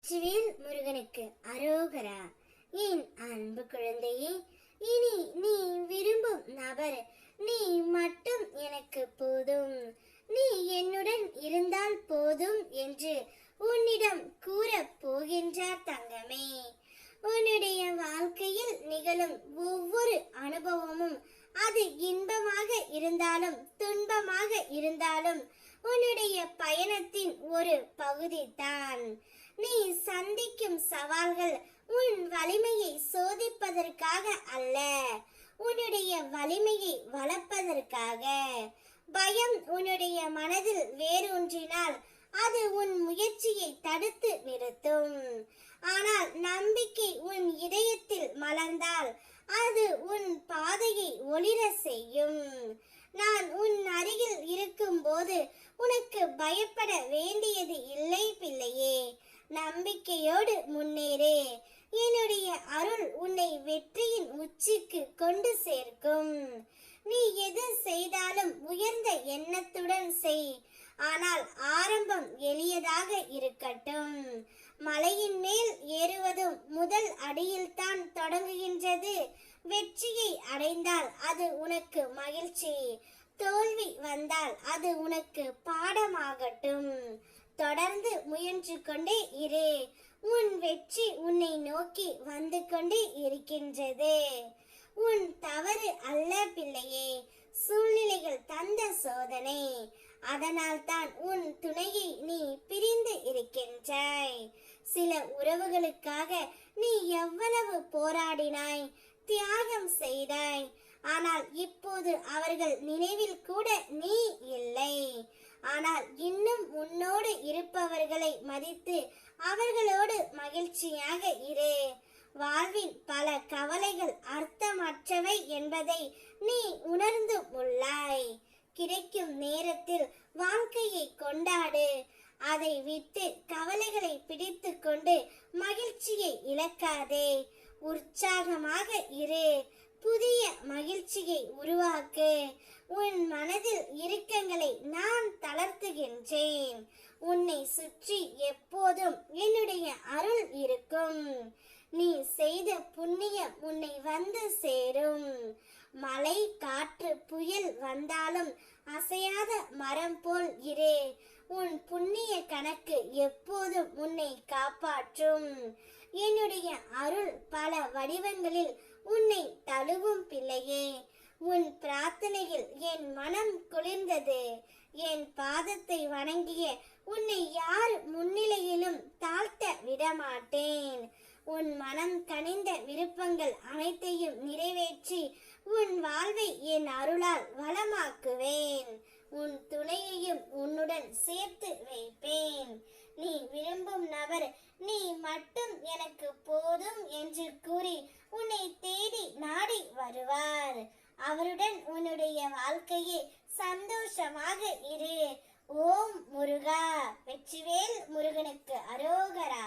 வெற்றிவேல் முருகனுக்கு அரோகரா. என் அன்பு குழந்தையே, இனி நீ விரும்பும் நபர் நீ மட்டும் எனக்கு போதும், நீ என்னுடன் இருந்தால் போதும் என்று உன்னிடம் கூறப் போகின்றார் தங்கமே. உன்னுடைய வாழ்க்கையில் நிகழும் ஒவ்வொரு அனுபவமும் அது இன்பமாக இருந்தாலும் துன்பமாக இருந்தாலும் உன்னுடைய பயணத்தின் ஒரு பகுதி தான். நீ சந்திக்கும் சவால்கள் உன் வலிமையை சோதிப்பதற்காக அல்ல, உன்னுடைய வலிமையை வளர்ப்பதற்காக. பயம் உன்னுடைய மனதில் வேரூன்றினால் அது உன் முயற்சியை தடுத்து நிறுத்தும். ஆனால் நம்பிக்கை உன் இதயத்தில் மலர்ந்தால் அது உன் பாதையை ஒளிர செய்யும். நான் உன் அருகில் இருக்கும் போது உனக்கு பயப்பட வேண்டியது இல்லை பிள்ளையே. நம்பிக்கையோடு முன்னேறு. என்னுடைய அருள் உன்னை வெற்றியின் உச்சிக்கு கொண்டு சேர்க்கும். நீ எது செய்தாலும் உயர்ந்த எண்ணத்துடன் செய், ஆனால் ஆரம்பம் எளியதாக இருக்கட்டும். மலையின் மேல் ஏறுவதும் முதல் அடியில்தான் தொடங்குகின்றது. வெற்றியை அடைந்தால் அது உனக்கு மகிழ்ச்சி, தோல்வி வந்தால் அது உனக்கு பாடமாகட்டும். தொடர்ந்து முயன்று கொண்டே இரு. உன் வெற்றி உன்னை நோக்கி வந்து கொண்டே இருக்கின்றது. உன் தவறு அல்ல பிள்ளையே, சூழ்நிலைகள் தந்த சோதனை. அதனால் தான் உன் துணையை நீ பிரிந்து இருக்கின்றாய். சில உறவுகளுக்காக நீ எவ்வளவு போராடினாய், தியாகம் செய்தாய். ஆனால் இப்போது அவர்கள் நினைவில் கூட நீ இல்லை. ஆனால் இன்னும் உன்னோடு இருப்பவர்களை மதித்து அவர்களோடு மகிழ்ச்சியாக இரு. வாழ்வின் பல கவலைகள் அர்த்தமற்றவை என்பதை நீ உணர்ந்து உள்ளாய். கிடைக்கும் நேரத்தில் வாழ்க்கையை கொண்டாடு. அதை விட்டு கவலைகளை பிடித்து கொண்டு மகிழ்ச்சியை இழக்காதே. உற்சாகமாக இரு. புதிய மகிழ்ச்சியை உருவாக்கு. உன் மனதில் இறுக்கங்களை நான் தளர்த்துகின்றேன். உன்னை சுற்றி எப்போதும் என்னுடைய அருள் இருக்கும். நீ செய்த புண்ணியம் உன்னை வந்து சேரும். மழை காற்று புயல் வந்தாலும் அசையாத மரம் போல் இரு. உன் புண்ணிய கணக்கு எப்போதும் உன்னை காப்பாற்றும். என்னுடைய அருள் பல வடிவங்களில் உன்னை தழுவும் பிள்ளையே. உன் பிரார்த்தனையில் என் மனம் குளிர்ந்தது. என் பாதத்தை வணங்கிய உன்னை யார் முன்னிலையிலும் தாழ்த்த விடமாட்டேன். உன் மனம் கனிந்த விருப்பங்கள் அனைத்தையும் நிறைவேற்றி உன் வாழ்வை என் அருளால் வளமாக்குவேன். உன் துணையையும் உன்னுடன் சேர்த்து வைப்பேன். நீ விரும்பும் நபர் நீ மட்டும் எனக்கு போதும் என்று கூறி உன்னை தேடி நாடி வருவார். அவருடன் உன்னுடைய வாழ்க்கையை சந்தோஷமாக இரு. ஓம் முருகா. வெற்றிவேல் முருகனுக்கு அரோகரா.